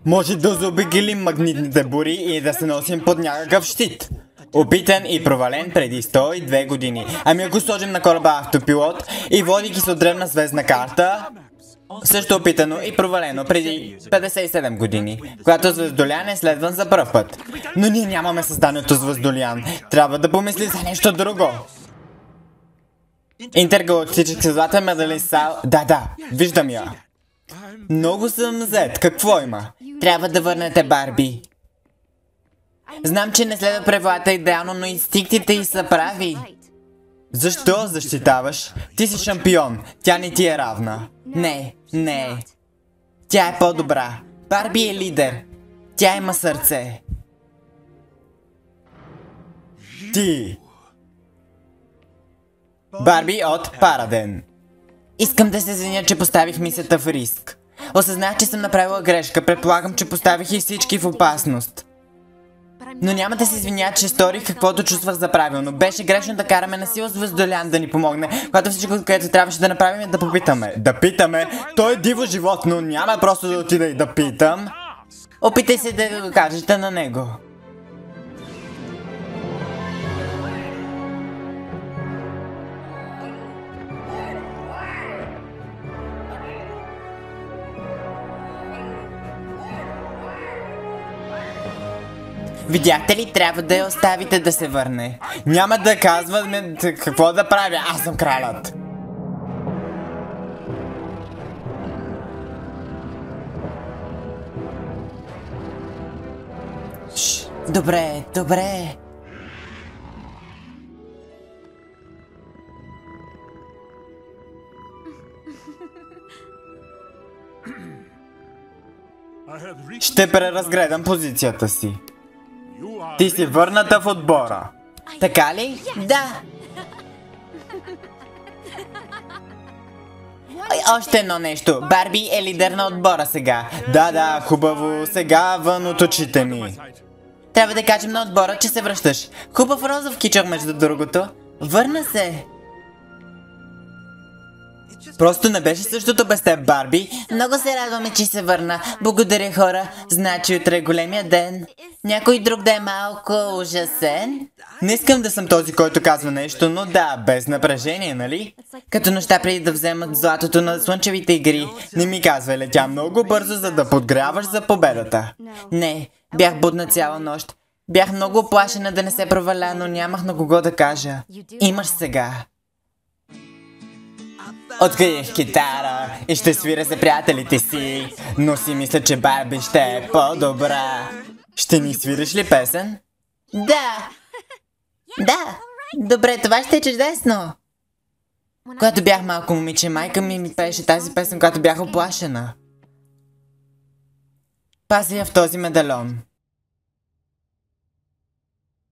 Може да заобиколим магнитните бури и да се носим под някакъв щит. Опитан и провален преди 102 години. Ами ако сложим на кораба автопилот и водейки се от древна звездна карта, също опитано и провалено преди 57 години, когато звездолян е следван за пръв път. Но ние нямаме създанието звездолян. Трябва да помисли за нещо друго. Интергалактически златен медалист. Да, виждам я. Много съм зет. Какво има? Трябва да върнете Барби. Знам, че не следва правилата идеално, но инстинктите й са прави. Защо защитаваш? Ти си шампион. Тя не ти е равна. Не. Тя е по-добра. Барби е лидер. Тя има сърце. Ти. Барби от Параден. Искам да се извиня, че поставих мисията в риск. Осъзнах, че съм направила грешка. Предполагам, че поставих и всички в опасност. Но няма да се извиня, че сторих каквото чувствах за правилно. Беше грешно да караме на сила звездолян да ни помогне, когато всичко, което трябваше да направим е да попитаме. Да питаме? Той е диво животно, няма просто да отида и да питам. Опитай се да го кажете на него. Видяхте ли, трябва да я оставите да се върне. Няма да казваме какво да правя, аз съм кралят. Добре. Ще преразгледам позицията си. Ти си върната в отбора. Така ли? Да. Още едно нещо. Барби е лидер на отбора сега. Да, хубаво. Сега вън от очите ми. Трябва да кажем на отбора, че се връщаш. Хубав розов кичок, между другото. Върна се. Просто не беше същото без теб, Барби. Много се радваме, че се върна. Благодаря, хора. Значи утре е големия ден. Някой друг да е малко ужасен? Не искам да съм този, който казва нещо, но да, без напрежение, нали? Като нощта преди да вземат златото на слънчевите игри. Не ми казвай, летя много бързо, за да подгряваш за победата. Не, бях будна цяла нощ. Бях много оплашена да не се проваля, но нямах на кого да кажа. Имаш сега. Откриех китара и ще свиря за приятелите си, но си мисля, че Барби ще е по-добра. Ще ни свириш ли песен? Да! Добре, това ще е чудесно. Когато бях малко момиче, майка ми пееше тази песен, когато бях оплашена. Пази я в този медальон.